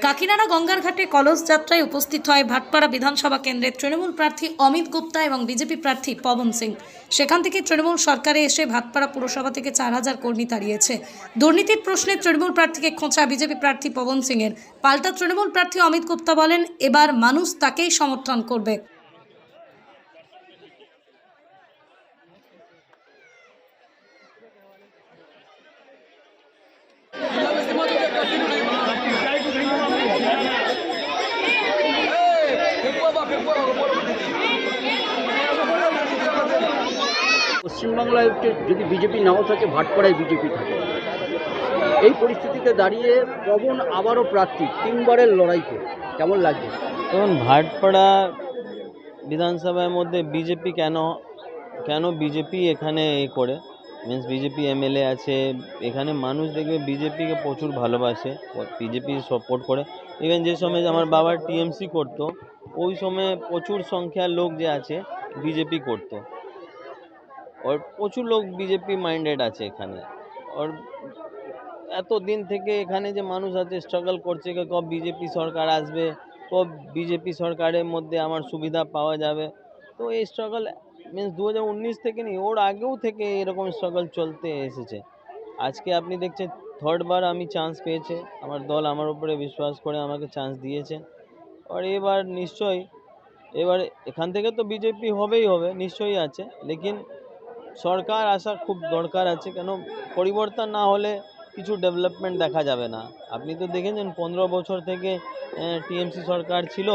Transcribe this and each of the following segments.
কাকিনাড়া গঙ্গার ঘাটে কলস যাত্রায় উপস্থিত হয় ভাটপাড়া বিধানসভা কেন্দ্রের তৃণমূল প্রার্থী অমিত গুপ্তা এবং বিজেপি প্রার্থী পবন সিং। সেখান থেকে তৃণমূল সরকারে এসে ভাটপাড়া পুরসভা থেকে 4000 কর্মী তাড়িয়েছে। দুর্নীতির প্রশ্নে তৃণমূল প্রার্থীকে খোঁচা বিজেপি প্রার্থী পবন সিং এর। পাল্টা তৃণমূল প্রার্থী অমিত গুপ্তা বলেন, এবার মানুষ তাকেই সমর্থন করবে। পশ্চিমবাংলায় যদি বিজেপি নাও থাকে, ভাটপাড়ায় বিজেপি থাকে। এই পরিস্থিতিতে দাঁড়িয়ে পবন আবারও প্রার্থী, 3বারের লড়াইতে কেমন লাগছে? তখন ভাটপাড়া বিধানসভার মধ্যে বিজেপি কেন বিজেপি এখানে করে মিন্স বিজেপি এমএলএ আছে, এখানে মানুষ দেখবে বিজেপিকে প্রচুর ভালোবাসে, বিজেপি সাপোর্ট করে। ইভেন যে সময় আমার বাবার টিএমসি করতো, ওই সময় প্রচুর সংখ্যার লোক যে আছে বিজেপি করতো, ওর প্রচুর লোক বিজেপি মাইন্ডেড আছে এখানে। ওর এত দিন থেকে এখানে যে মানুষ আছে স্ট্রাগল করছে কব বিজেপি সরকার আসবে, কব বিজেপি সরকারের মধ্যে আমার সুবিধা পাওয়া যাবে। তো এই স্ট্রাগল মিন্স 2019 থেকে নেই, ওর আগেও থেকে এরকম স্ট্রাগল চলতে এসেছে। আজকে আপনি দেখছেন থার্ডবার আমি চান্স পেয়েছে, আমার দল আমার উপরে বিশ্বাস করে আমাকে চান্স দিয়েছে। আর এবার নিশ্চয়ই এবার এখান থেকে তো বিজেপি হবেই হবে, নিশ্চয়ই আছে, লেকিন সরকার আসা খুব দরকার আছে। কেন পরিবর্তন না হলে কিছু ডেভেলপমেন্ট দেখা যাবে না। আপনি তো দেখেছেন 15 বছর থেকে টিএমসি সরকার ছিল,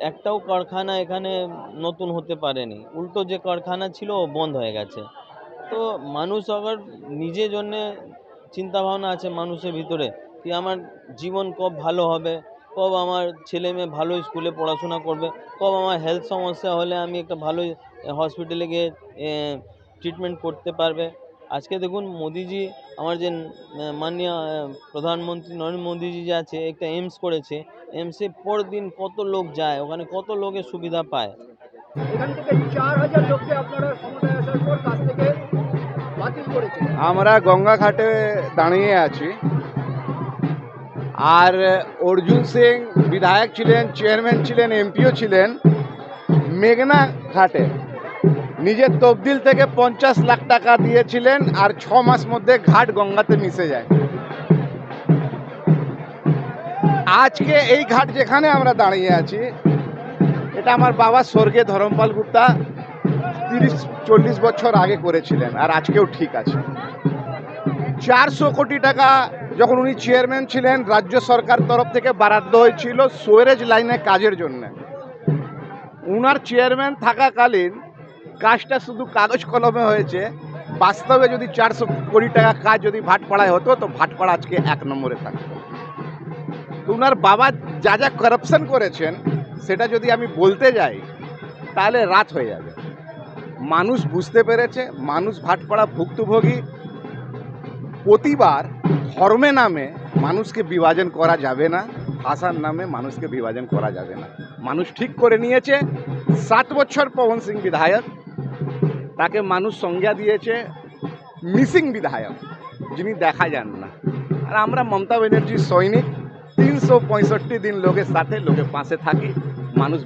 একটাও কারখানা এখানে নতুন হতে পারেনি, উল্টো যে কারখানা ছিল বন্ধ হয়ে গেছে। তো মানুষ আবার নিজের জন্যে চিন্তাভাবনা আছে মানুষের ভিতরে কি আমার জীবন কব ভালো হবে, কব আমার ছেলে মেয়ে ভালো স্কুলে পড়াশোনা করবে, কব আমার হেলথ সমস্যা হলে আমি একটা ভালো হসপিটালে গিয়ে ট্রিটমেন্ট করতে পারবে। আজকে দেখুন মোদিজি, আমার যে মাননীয় প্রধানমন্ত্রী নরেন্দ্র মোদিজি যে আছে, একটা এইমস করেছে, এইমসে পর দিন কত লোক যায়, ওখানে কত লোকের সুবিধা পায়। এখান থেকে 4000 লোককে আপনারা ক্ষমতায় আসার পর কাছ থেকে বাতিল করেছেন। আমরা গঙ্গা ঘাটে দাঁড়িয়ে আছি, আর অর্জুন সিং বিধায়ক ছিলেন, চেয়ারম্যান ছিলেন, এমপিও ছিলেন। মেঘনা ঘাটে নিজের তবদিল থেকে 50 লাখ টাকা দিয়েছিলেন, আর 6 মাস মধ্যে ঘাট গঙ্গাতে মিশে যায়। আজকে এই ঘাট যেখানে আমরা দাঁড়িয়ে আছি, এটা আমার বাবা স্বর্গীয় ধরমপাল গুপ্তা 30-40 বছর আগে করেছিলেন, আর আজকেও ঠিক আছে। 400 কোটি টাকা যখন উনি চেয়ারম্যান ছিলেন, রাজ্য সরকার তরফ থেকে বরাদ্দ হয়েছিল সুয়ারেজ লাইনে কাজের জন্য। উনার চেয়ারম্যান থাকাকালীন কাজটা শুধু কাগজ কলমে হয়েছে, বাস্তবে যদি 400 কোটি টাকা কাজ যদি ভাটপাড়ায় হতো, তো ভাটপাড়া আজকে 1 নম্বরে থাকতো। উনার বাবা যা যা করাপশন করেছেন, সেটা যদি আমি বলতে যাই তাহলে রাত হয়ে যাবে। মানুষ বুঝতে পেরেছে, মানুষ ভাটপাড়া ভুক্তভোগী। প্রতিবার ধর্মে নামে মানুষকে বিভাজন করা যাবে না, ভাষার নামে মানুষকে বিভাজন করা যাবে না। মানুষ ঠিক করে নিয়েছে। 7 বছর পবন সিং বিধায়ক, তাকে মানুষ সংজ্ঞা দিয়েছে মিসিং বিধায়ক, যিনি দেখা যান না। আর আমরা মমতা ব্যানার্জির সৈনিক, 365 দিন লোকের সাথে, লোকের পাশে থাকি। মানুষ